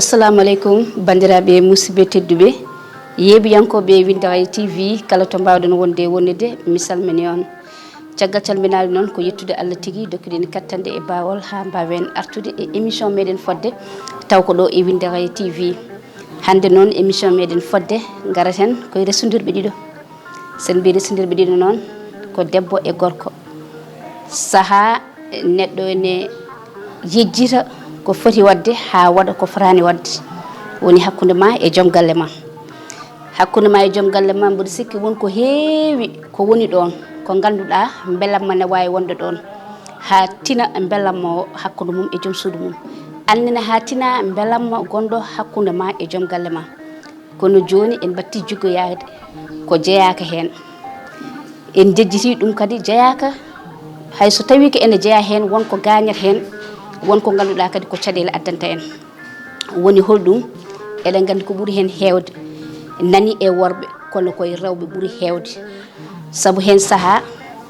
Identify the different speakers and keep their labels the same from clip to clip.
Speaker 1: Assalamu alaikum bandiraɓe musidɓe tedduɓe yeeɓiyankoɓe Windawaye TV kala to mbawɗen wonde wonide mi salmini on caggal calminade noon ko yettude Allah tigui dokkuɗen kattande e bawol ha mbawen artude e émission meɗen fodde taw ko ɗo e Windawaye TV hande noon émission meɗen fodde garaten koye ressodirɓe ɗiɗo sen mbi ressodirɓe ɗiɗo noon ko debbo e gorko saaha neɗɗo ene yejjita ko foti wadde ha waɗa ko fotani wadde woni hakkude ma e joom galle ma hakkude ma e joom galle ma mboɗo sikki wonko heewi ko woni ɗon ko ganduɗa belamma ne wawi wonde ɗon ha tina belamma o hakkude mum e joom suudu mum annene ha tina belamma gonɗo hakkude ma e joom galle ma kono joni en batti jiggoyade ko jeeyaka hen en jejjiti ɗum kadi jeeyaka hayso tawi ko ene jeeya hen wonko gañat hen wonko ganduɗa kadi ko caɗele addanta en woni holɗum eɗen gandi ko ɓuuri hen hewde nani e worɓe kono koye rewɓe ɓuuri hewde saabu hen saaha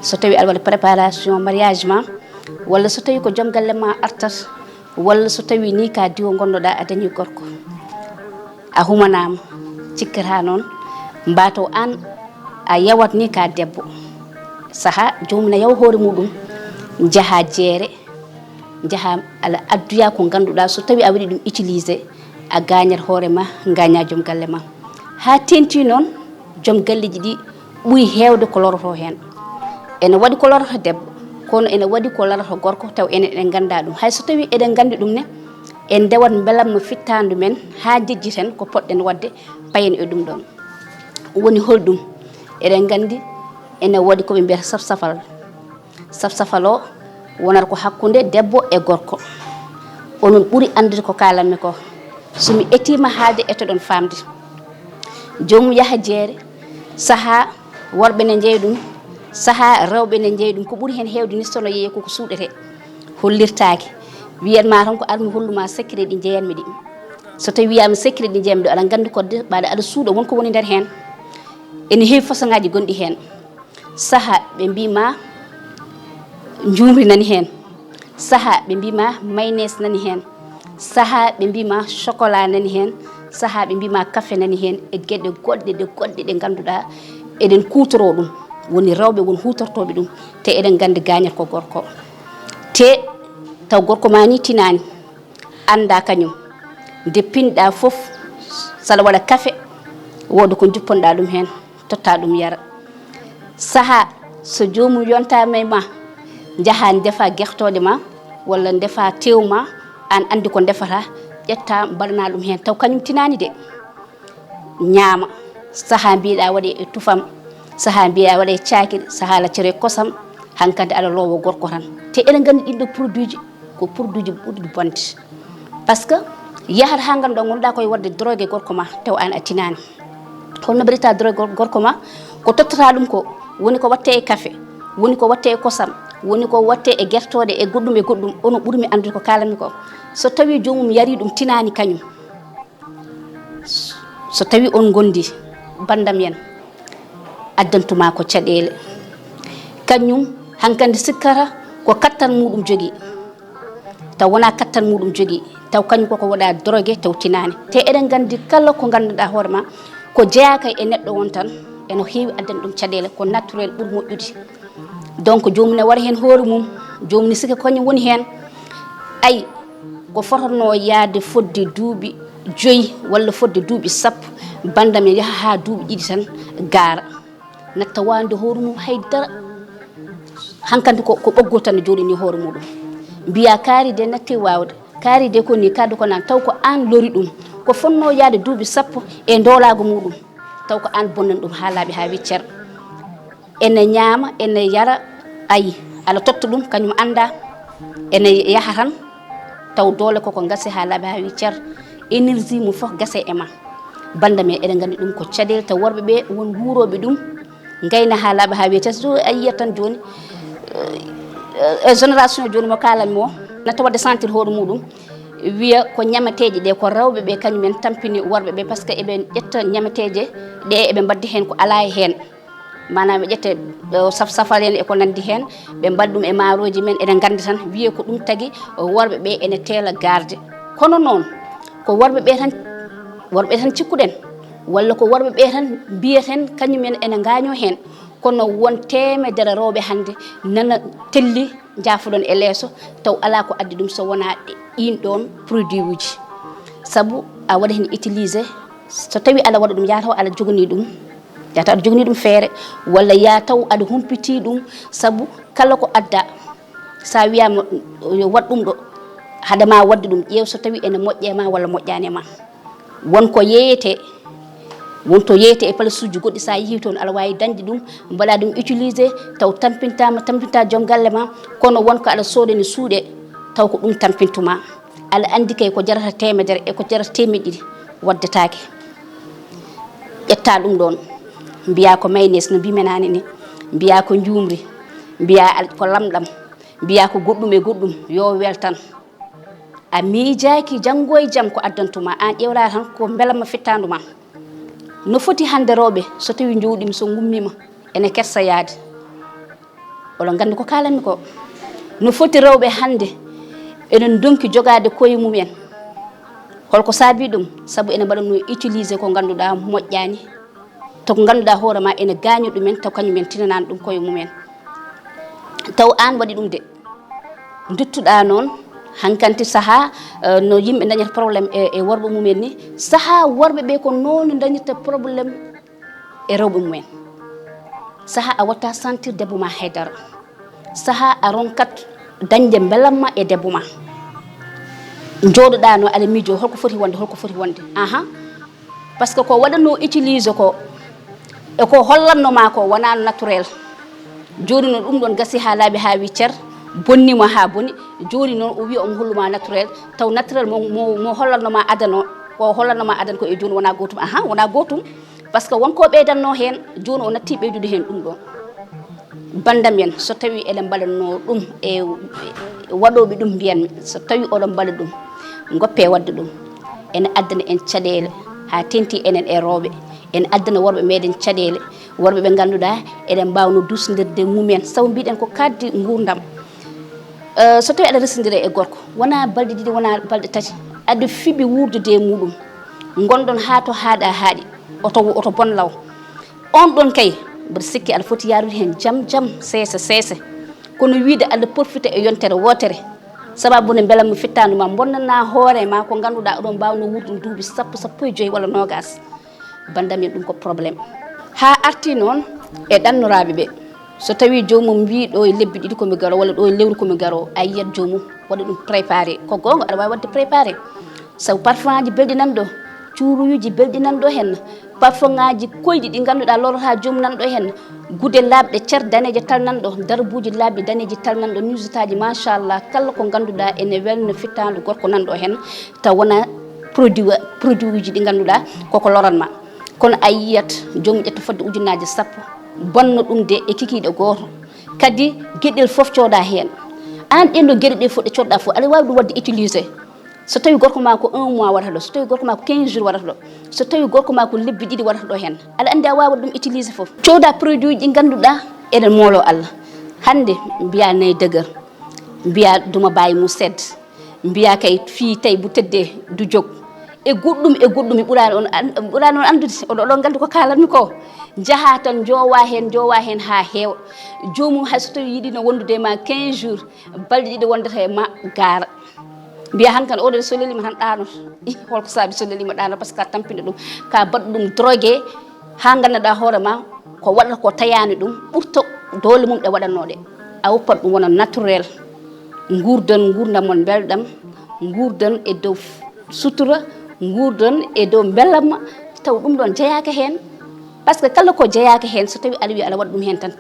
Speaker 1: so tawi aɗa waɗa préparation mariage ma walla so tawi ko joom galle ma artat walla so tawi ni ka diwo gonnoɗa a dañi gorko a humanama cikkata noon mbato an a yawat ni ka debbo saaha jomum ne yawa hoore muɗum jaaha jeere jaaha ala adduya ko ganduɗa so tawi a waɗi ɗum utilisé a gañat hoorema gaña joom galle ma ha tenti noon joom galleji ɗi ɓuuri hewde ko loroto hen ene waɗi ko loroto debbo kono ene waɗi ko loroto gorko taw enen eɗen ganda ɗum hay so tawi eɗen gandi ɗum ne en dewat belamma fittandu men ha jejjiten ko poɗɗen wadde payen e ɗum ɗon woni holɗum eɗen gandi ene waɗi koɓe mbiyata safsafal o wonata ko hakkude debbo e gorko onon ɓuuri andude ko kalanmi ko somi etima haalde etoɗon famde jomum yaaha jeere saaha worɓe ne jeeyi ɗum saaha rewɓe ne jeeyi ɗum ko ɓuuri hen hewde ni sono yeeyi koko suuɗete hollirtake wiyatma tan ko armi holluma secret ɗi jeeyanmi ɗi so tawi wiyama secret ɗi jeeyanmi ɗo aɗa gandi kodde ɓaɗa aɗa suuɗa wonko woni nder hen ene heewi façon ngaji gonɗi hen saaha ɓe mbima jumri nani hen saaha ɓe mbima maynes nani hen saaha ɓe mbima chocolat nani hen saaha ɓe mbima café nani hen e gueɗe goɗɗe ɗe ganduɗa eɗen kutoro ɗum woni rewɓe won hutortoɓe ɗum te eɗen gandi gañat ko gorko te taw gorko ma ni tinani anda kañum nde pinɗa foof saɗa waɗa café woda ko jupponɗa ɗum hen totta ɗum yara saaha so jomum yontama e ma jaaha defa guertoɗe ma walla defa tew ma an andi ko defata ƴetta mbaɗana ɗum hen taw kañum tinani de ñaama saaha mbiɗa waɗe e tufam saaha mbiɗa waɗe cakiri saaha laccere kosam hankkadi aɗa lowo gorko tan te eɗen gandi ɗinɗo produit ji ko produit ji ɓurɗi bonde par ce que yahat ha ganduɗa gonɗa koye wadde drogue gorko ma taw an a tinani holno mbaɗirta drogue gorko ma ko tottata ɗum ko woni ko watte e café woni ko watte e kosam woni ko watte e guertoɗe e goɗɗum ono ɓuurmi andude ko kalanmi ko so tawi jomum yari ɗum tinani kañum so tawi on gondi bandam yen addantuma ko caɗele kañum hankkandi sikkata ko kattan muɗum jogui taw wona kattan muɗum jogui taw kañum koko waɗa drogué taw tinani te eɗen gandi kala ko ganduɗa hoorema ko jeeyaka e neɗɗo won tan eno heewi addani ɗum caɗele ko naturel ɓuuri moƴƴude donc jomum ne waɗa hen hoore mum jomum ne sika kañum woni hen ayi ko fotanno yaade fodde duuɓi 5 walla fodde duuɓi 10 bandam e yaaha ha duuɓi 2 tan gaara natta wande hoore mum haydara hankkandi ko ɓoggol tan ne jooɗini hoore muɗum mbiya kaari de natti wawde kaari de koni kadde ko nan taw ko an lori ɗum ko fonno yaade duuɓi 10 e dolago muɗum taw ko an bonnan ɗum ha laaɓi ha wiccer ene ñaama ene yara ayi ala totta ɗum kañum anda ene yaha tan taw doole koko gasi ha laaɓi ha wiccer énergie mum foof gase e ma banda me eɗen gandi ɗum ko caɗele taw worɓe ɓe won wuuroɓe ɗum gayna ha laaɓi ha wiccer so a yiyat tan joni génération joni mo kalanmi o natta wadde sentir hoore muɗum wiya ko ñamateje ɗe ko rewɓe ɓe kañumen tampini worɓe ɓe par ce que eɓe ƴetta ñamateje ɗe eɓe mbaddi hen ko ala e hen manam ɓe ƴette saf safal en e ko nandi hen ɓe mbaɗi ɗum e maaroji men eɗen gandi tan wiye ko ɗum tagi worɓe ɓe ene teela garde kono noon ko worɓe ɓe tan cikkuɗen walla ko worɓe ɓe tan mbiyeten kañumen ene gaño hen kono won temedere rewɓe hande nana telli jaafuɗon e leeso taw ala ko addi ɗum so wona ɗin ɗon produit uji sabu a waɗa hen utilisé so tawi aɗa waɗa ɗum yataw aɗa jogani ɗum yataw aɗa jogani ɗum feere walla yataw aɗa humpiti ɗum sabu kala ko adda sa wiyama yo wat ɗum ɗo haɗama wadde ɗum ƴeew so tawi ene moƴƴe ma walla moƴƴani ma wonko yeeyete wonto yeeyete e place uji goɗɗi sa yeehi toon aɗa wawi dañde ɗum mbaɗa ɗum utilisé taw tampinta joom galle ma kono wonko aɗa soodani suuɗe taw ko ɗum tampintuma aɗa andi kay ko jarata temedere e ko jarata temedde ɗiɗi waddetake ƴetta ɗum ɗon mbiya ko maynes no mbimenani ni mbiya ko jumri mbiya ko lamɗam mbiya ko goɗɗum e goɗɗum yo wel tan a miijaki janggo e jaam ko addantuma an ƴewra tan ko belamma fittandu ma no foti hande rewɓe so tawi jowɗimi so gummima ene kessa yaade oɗon gandi ko kalanmi ko no foti rewɓe hande enen donki jogade koye mumen holko saabi ɗum saabu ene mbaɗano utilisé ko ganduɗa moƴƴani to ko ganduɗa hoorema ene gañi ɗumen taw kañumen tinanani ɗum koye mumen taw an waɗi ɗum de duttuɗa noon hankanti saaha no yimɓe dañata probléme e worɓe mumen ni saaha worɓe ɓe ko noon dañirta probléme e rewɓe mumen saaha a watta sentir debbo ma haydara saaha a ronkat dañde belamma e debbo ma jooɗoɗa no aɗa miijo holko foti wonde par ce que ko waɗano utilise ko eko hollatnoma ko wona naturel joni noon ɗum ɗon gasi ha laaɓi ha wi cer bonnima ha boni joni noon o wi omo holluma naturel taw naturel mo hollatnoma adano ko hollatnoma adana ko e joni wona gotum wona gotum par ce que wonko ɓeydanno hen joni o natti ɓeydude hen ɗum ɗon bandam en so tawi eɗen mbaɗanno ɗum e waɗoɓe ɗum mbiyanmi so tawi oɗon mbaɗa ɗum goppe wadde ɗum ene addana en caɗele ha tenti enen e rewɓe ene addana worɓe meɗen caɗele worɓe ɓe ganduɗa eɗen mbawno dusnodirde mumen sabu mbiɗen ko kaddi gurdam so tawi aɗa resodira e gorko wona balɗe ɗiɗi wona balɗe tati aɗa fiiɓi wurdude e muɗum gonɗon ha to haaɗa haaɗi oto bonlaw on ɗon kay mbeɗa sikki aɗa foti yarude hen jaam seese kono wiide aɗa profite e yontere wotere sababu ne belamma fittanduma bonnana hoore ma ko ganduɗa oɗon mbawno wurdude duuɓi sappo e joyyi walla nogas bandamen ɗum ko probléme ha arti noon e ɗannoraɓe ɓe so tawi jomum wi ɗo e lebbi ɗiɗi komi garo walla ɗo e lewru komi garo a yiyat jomum waɗa ɗum préparé ko gonga aɗa wawi wadde préparé sabu parfum aji belɗi nan ɗo cuuruyuji belɗi nan ɗo henna parfum ngaji koyɗi ɗi ganduɗa lorata joomum nan ɗo henna guude labɗe cer daneje tal nan ɗo darbuji labɗi daneji tal nan ɗo nusitaji machallah kala ko ganduɗa ene welno fittandu gorko nan ɗo henna taw wona produit uji ɗi ganduɗa koko loranma kono a yiyat jomum ƴetta fodde ujunnaje sappo bonno ɗum de e kikiɗe goto kadi gueɗel foof cooda hen an ɗen ɗo gueɗe ɗe fof ɗe coɗɗa fof aɗa wawi ɗum wadde utilisé so tawi gorko ma ko 1 mois waɗata ɗo so tawi gorko ma ko 15 jours waɗata ɗo so tawi gorko ma ko lebbi ɗiɗi waɗata ɗo hen aɗa andi a wawa ɗum utilisé foof cooda produit ɗi ganduɗa eɗen moolo Allah hande mbiya nayi dëgër mbiya duma bayi mum sedd mbiya kay fi tawi bu tedde du jog e goɗɗum ɓurani on andude oɗon gandi ko kalanmi ko jaaha tan jowa hen ha heewa jomum hay so tawi yiiɗino wondude ma 15 jours balɗe ɗiɗi wondata e ma gara mbiya hankkadi oɗo so lelima tan ɗanoto holko saabi so lelima ɗanoto par ce que ka tampinde ɗum ka baɗɗo ɗum drogué ha gandanɗa hoorema ko waɗata ko tayani ɗum ɓurta dole mum ɗe waɗannoɗe a woppat ɗum wona naturel gurdam mon belɗam gurdan e dow sutura gurdan e dow bellamma taw ɗum ɗon jeeyaka hen par ce que kala ko jeeyaka hen so tawi aɗa wi aɗa waɗa ɗum hen tan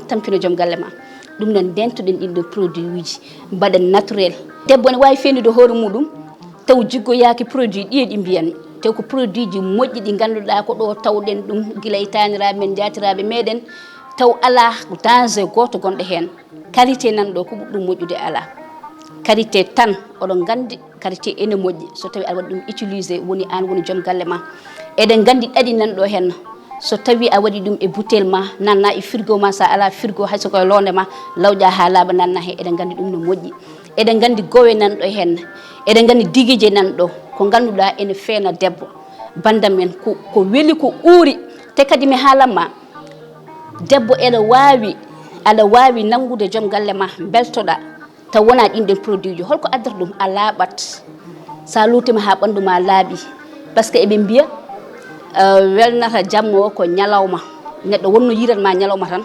Speaker 1: tampino joom galle ma ɗum noon dentuɗen ɗinɗon produit uji mbaɗen naturel debbo ne wawi fendude hoore muɗum taw jiggoyaki produit ɗi ɗi mbiyanmi taw ko produit ji moƴƴi ɗi ganduɗa ko ɗo tawɗen ɗum guila e taniraɓe men jatiraɓe meɗen taw ala danger goto gonɗo hen qualité nan ɗo ko ɓuɗɗum moƴƴude ala qualité tan oɗon gandi qualité ene moƴƴi so tawi aɗa waɗi ɗum utilisé woni an woni joom galle ma eɗen gandi ɗaɗi nan ɗo henna so tawi a waɗi ɗum e bouteille ma nanna e frigo ma sa ala frigo hayso koye londe ma lawƴa ha laaɓa nanna he eɗen gandi ɗum no moƴƴi eɗen gandi gowe nanɗo hen eɗen gandi diguije nanɗo ko ganduɗa ene feena debbo bandam men ko weeli ko uuri te kadi mi haalanma debbo aɗa wawi nangude joom galle ma beltoɗa taw wona ɗinɗen produit ji holko addata ɗum a laaɓat sa lutima ha ɓandu ma laaɓi par ce que eɓe mbiya welnata jamma o ko ñalawma neɗɗo wonno yiratma ñalawma tan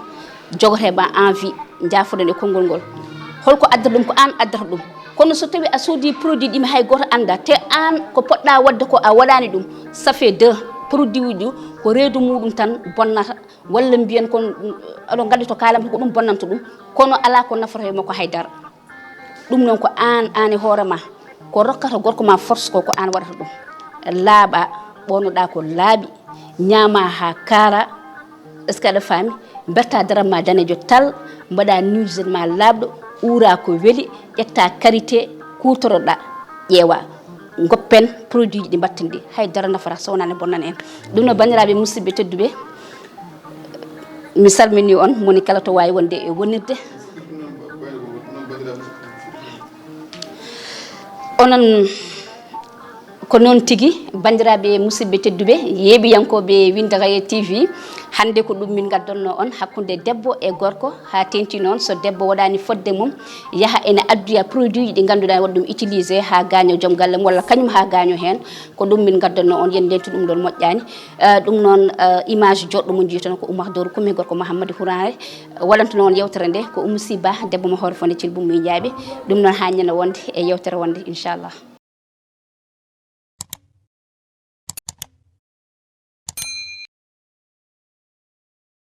Speaker 1: jogote ma envie jafoɗen e konngol ngol holko addata ɗum ko an addata ɗum kono so tawi a soodi produit ɗimi hay goto anda te an ko poɗɗa wadde ko a waɗani ɗum ça fait deux produit uji ko reedu muɗum tan bonnata walla mbiyen kon aɗon gandi to kalam ko ɗum bonnanta ɗum kono ala ko nafata makko haydara ɗum noon ko an e hoorema ko rokkata gorko ma force ko an waɗata ɗum laaɓa ɓonoɗa ko laaɓi ñaama ha kaara est ce que aɗa faami berta daram ma danejo tal mbaɗa nuisel ma laaɓɗo uura ko weeli ƴetta karité kutoroɗa ƴeewa goppen produit ji ɗi batten ɗi haydara nafata so wonani bonnan en ɗum no bandiraɓe musidɓe tedduɓe mi salmini on moni kala to wawi wonde e wonirde onon ko noon tigui bandiraɓe musidɓe tedduɓe yeeɓiyankoɓe Windagaya TV hande ko ɗum min gaddonno on hakkude debbo e gorko ha tenti noon so debbo waɗani fodde mum yaaha ene adduya produit ji ɗi ganduɗa waɗa ɗum utilisé ha gaño joom galle mum walla kañum ha gaño hen ko ɗum min gaddonno on yen denti ɗum ɗon moƴƴani ɗum noon image joɗɗo mo jiitono ko Oumar Doro Coumé gorko Mouhamadou Hourare waɗanto noon yewtere nde ko Oumou Sy Ba debbo mo hoore fonde Thilbou Mouy Diaby ɗum noon ha ñande wonde e yewtere wonde inchallah